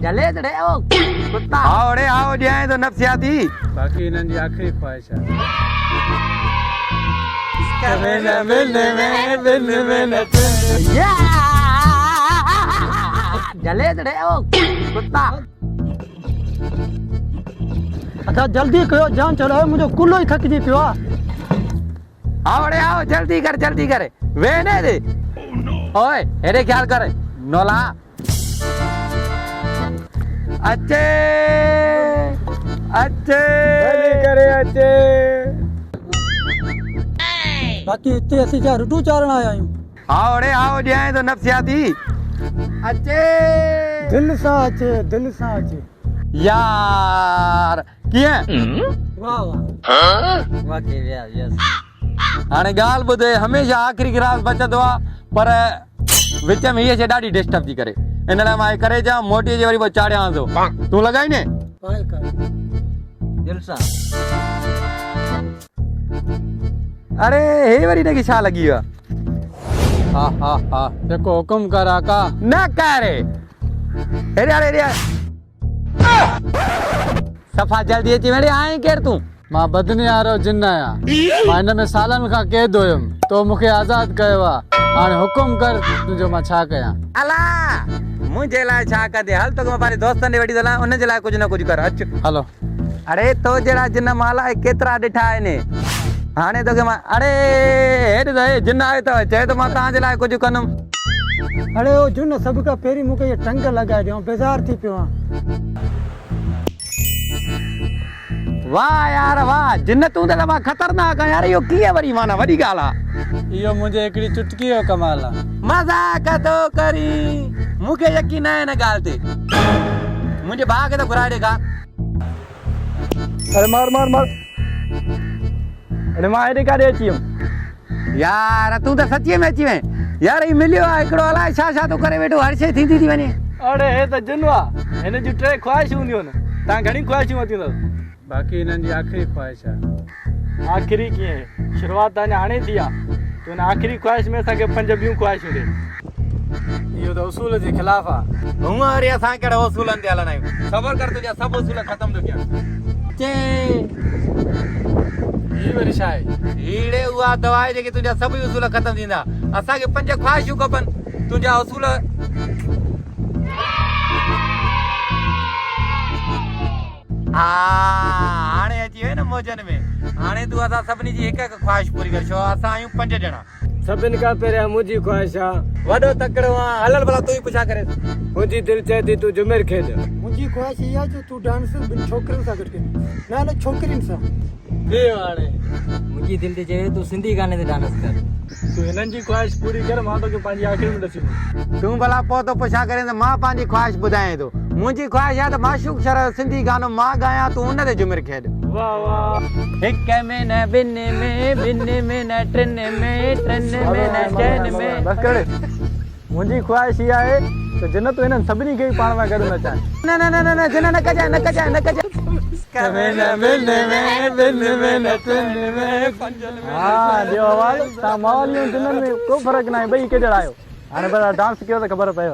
जले तड़े ओ कुत्ता आओ रे आओ जाए तो नफ्सियाती बाकी इन्हनि जी आखिरी ख्वाहिश आहे या जले तड़े ओ कुत्ता अच्छा जल्दी कयो जान चलो मुझे कुल्लो ही थक जी पियो आओ रे आओ जल्दी कर वेने दे ओए हेरे ख्याल कर नोला अच्छे अच्छे करे अचे बाकी इतने असि जा रुटू चारण आया आहियूं आओ रे आओ जाए तो नफ्सियाती अच्छे दिल सां अचे यार किए वाह वाह वाकई यस हाणे ॻाल्हि ॿुधे हमेशह आख़िरी गिरास बचंदो आहे पर विच में हीअ शइ ॾाढी डिस्टर्ब थी करे इन लाइ मां करे जा मोटी जे वरी चाढ़ियां थो तूं लॻाई ने पाए कर दिल सां अरे हे वरी हिनखे छा लॻी वियो हा हा हा जेको हुकुम कर आका न करे हेरे हेरे सफ़ा जल्दी अची वेड़े आहीं केरु तूं मां बदनी वारो जिन आहियां मां हिन में सालनि खां कैद हुयुमि तो मूंखे आज़ादु कयो आहे हाणे हुकुम कर तुंहिंजो मां छा कयां अला मुंहिंजे लाइ छा कंदे हल तोखे मां पंहिंजे दोस्तनि ॾे वठी हलां उन जे लाइ कुझु न कुझु कर अचु हलो अरे तो जहिड़ा जिन मां लाइ केतिरा ॾिठा आहिनि हाणे तोखे मां अरे हेॾ त हे जिन आयो अथव चए त मां तव्हांजे लाइ कुझु कंदुमि अरे ओ जुन सब का पेरी मुके ये टंग लगा दियो बेजार थी पियो वाह यार वाह जिन तूं त मां ख़तरनाक आहियां यार इहो कीअं वरी माना वॾी ॻाल्हि आहे इहो मुंहिंजे हिकिड़ी चुटकी जो कमाल आहे मज़ाक थो करी मूंखे यकीन आहे हिन ॻाल्हि ते मुंहिंजे भाउ खे त घुराए ॾेखार अरे मार मार मार अरे मां हेॾे काॾे अची वियुमि यार तूं त सचीअ में अची वएं यार ही मिलियो आहे हिकिड़ो अलाए छा छा थो करे वेठो हर शइ थींदी थी वञे अरे हे त जिन आहे हिन जूं टे ख्वाहिशूं हूंदियूं आहिनि तव्हां घणी ख्वाहिशूं वरितियूं अथव बाक़ी इन्हनि जी आखिरी ख्वाहिश आहे आख़िरी कीअं शुरूआत त अञा हाणे थी आहे त हुन आख़िरी ख्वाहिश में असांखे 5 ॿियूं ख्वाहिशूं ॾे इहो त उसूल जे ख़िलाफ़ आहे हूअं वरी असां कहिड़ा उसूलनि ते हलंदा आहियूं सबर कर तुंहिंजा सभु उसूल ख़तम थो कयां ही वरी छा आहे हीड़े उहा दवा आहे जेकी तुंहिंजा सभई उसूल ख़तम थींदा असांखे 5 ख्वाहिशूं खपनि तुंहिंजा उसूल हाणे अची वई न मौजनि में हाणे तूं असां सभिनी जी हिकु ख्वाहिश पूरी कर छो असां आहियूं 5 ॼणा सभिनि खां पहिरियां मुंहिंजी ख्वाहिश आहे वॾो तकड़ो आहे हलल भला तूं ई पुछा करे मुंहिंजी दिलि चए थी तूं जुमेर खेॾ मुंहिंजी ख्वाहिश इहा जो तूं डांस ॿिनि छोकिरियुनि सां गॾु करीं न छोकिरियुनि सां ॿियो हाणे मुंहिंजी दिलि ते चए तूं सिंधी गाने ते डांस कर तूं हिननि जी ख्वाहिश पूरी कर मां तोखे पंहिंजी आख़िरि में ॾसी तूं भला पोइ तो पुछा करे त मां पंहिंजी ख्वाहिश ॿुधायां थो मुंहिंजी ख्वाहिश आहे त माशूक शरफ सिंधी गानो मां ॻायां तूं उन ते जुमिर खेॾ वाह वाह हिक में न ॿिन में न टिन में न चइनि में बस करे मुंहिंजी ख्वाहिश इहा आहे त जिन तूं हिननि सभिनी खे पाण में गॾु नचाए न न न न न जिन न कजाए न कजाए न कजाए हाँ ॾियो आवाज़ तव्हां माहौलियूं जिन्हनि में को फ़र्क़ु न आहे ॿई हिकु जहिड़ा आहियो हाणे भला डांस कयो त ख़बर पयो